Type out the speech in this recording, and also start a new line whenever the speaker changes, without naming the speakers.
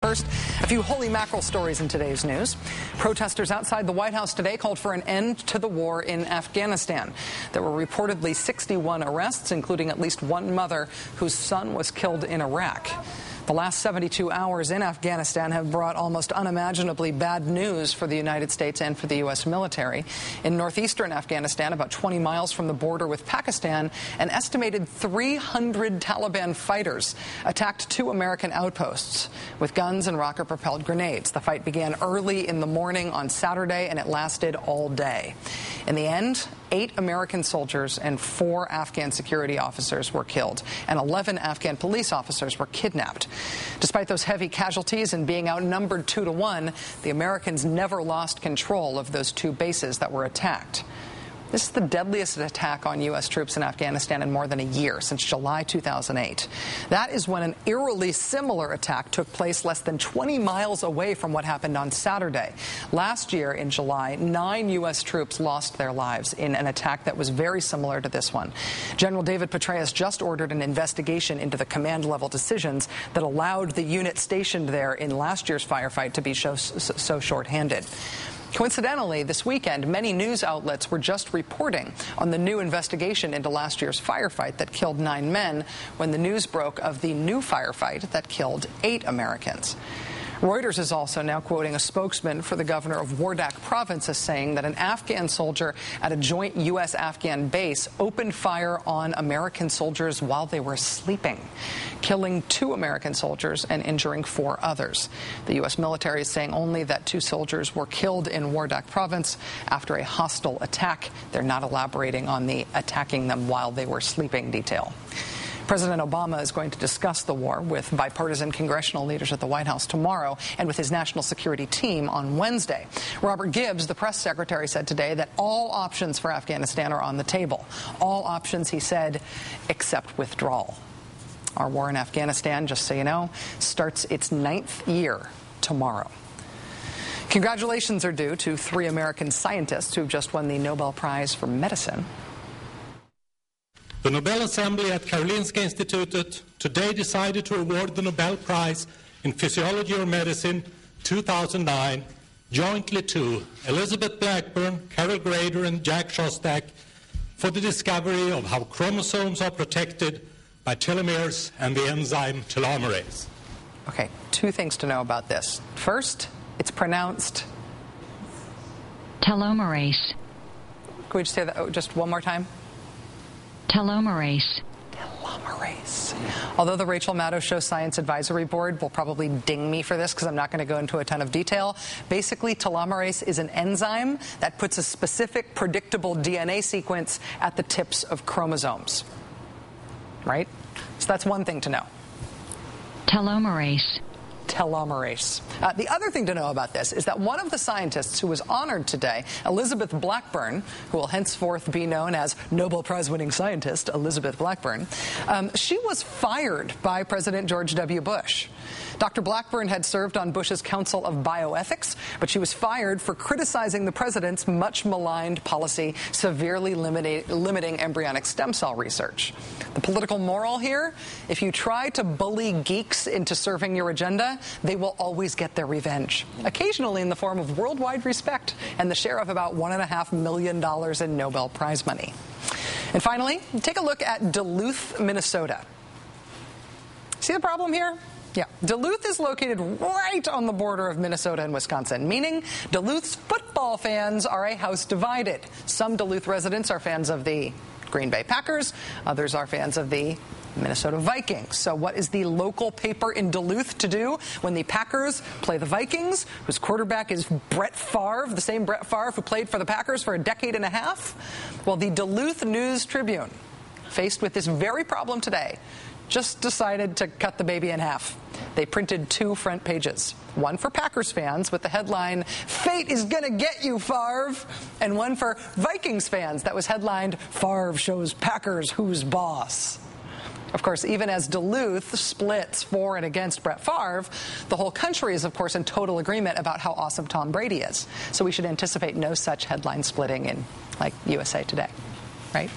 First, a few holy mackerel stories in today's news. Protesters outside the White House today called for an end to the war in Afghanistan. There were reportedly 61 arrests, including at least one mother whose son was killed in Iraq. The last 72 hours in Afghanistan have brought almost unimaginably bad news for the United States and for the U.S. military. In northeastern Afghanistan, about 20 miles from the border with Pakistan, an estimated 300 Taliban fighters attacked 2 American outposts with guns and rocket-propelled grenades. The fight began early in the morning on Saturday, and it lasted all day. In the end, 8 American soldiers and 4 Afghan security officers were killed, and 11 Afghan police officers were kidnapped. Despite those heavy casualties and being outnumbered 2-1, the Americans never lost control of those 2 bases that were attacked. This is the deadliest attack on U.S. troops in Afghanistan in more than a year, since July 2008. That is when an eerily similar attack took place less than 20 miles away from what happened on Saturday. Last year in July, 9 U.S. troops lost their lives in an attack that was very similar to this one. General David Petraeus just ordered an investigation into the command-level decisions that allowed the unit stationed there in last year's firefight to be so short-handed. Coincidentally, this weekend, many news outlets were just reporting on the new investigation into last year's firefight that killed 9 men when the news broke of the new firefight that killed 8 Americans. Reuters is also now quoting a spokesman for the governor of Wardak province as saying that an Afghan soldier at a joint U.S.-Afghan base opened fire on American soldiers while they were sleeping, killing 2 American soldiers and injuring 4 others. The U.S. military is saying only that 2 soldiers were killed in Wardak province after a hostile attack. They're not elaborating on the attacking them while they were sleeping detail. President Obama is going to discuss the war with bipartisan congressional leaders at the White House tomorrow and with his national security team on Wednesday. Robert Gibbs, the press secretary, said today that all options for Afghanistan are on the table. All options, he said, except withdrawal. Our war in Afghanistan, just so you know, starts its 9th year tomorrow. Congratulations are due to 3 American scientists who've just won the Nobel Prize for Medicine.
The Nobel Assembly at Karolinska Institutet today decided to award the Nobel Prize in Physiology or Medicine 2009 jointly to Elizabeth Blackburn, Carol Grader and Jack Szostak for the discovery of how chromosomes are protected by telomeres and the enzyme telomerase.
Okay, 2 things to know about this. First, it's pronounced
telomerase.
Could we just say that just one more time?
Telomerase.
Telomerase. Although the Rachel Maddow Show Science Advisory Board will probably ding me for this because I'm not going to go into a ton of detail, basically telomerase is an enzyme that puts a specific predictable DNA sequence at the tips of chromosomes. Right? So that's one thing to know.
Telomerase.
Telomerase. The other thing to know about this is that one of the scientists who was honored today, Elizabeth Blackburn, who will henceforth be known as Nobel Prize-winning scientist Elizabeth Blackburn, she was fired by President George W. Bush. Dr. Blackburn had served on Bush's Council of Bioethics, but she was fired for criticizing the president's much-maligned policy severely limiting embryonic stem cell research. The political moral here, if you try to bully geeks into serving your agenda, they will always get their revenge, occasionally in the form of worldwide respect and the share of about $1.5 million in Nobel Prize money. And finally, take a look at Duluth, Minnesota. See the problem here? Yeah, Duluth is located right on the border of Minnesota and Wisconsin, meaning Duluth's football fans are a house divided. Some Duluth residents are fans of the Green Bay Packers, others are fans of the Minnesota Vikings. So what is the local paper in Duluth to do when the Packers play the Vikings, whose quarterback is Brett Favre, the same Brett Favre who played for the Packers for a decade and a half? Well, the Duluth News-Tribune, faced with this very problem today, just decided to cut the baby in half. They printed 2 front pages, one for Packers fans with the headline, "Fate is gonna get you, Favre," and one for Vikings fans that was headlined, "Favre shows Packers who's boss." Of course, even as Duluth splits for and against Brett Favre, the whole country is, of course, in total agreement about how awesome Tom Brady is. So we should anticipate no such headline splitting in, like, USA Today, right?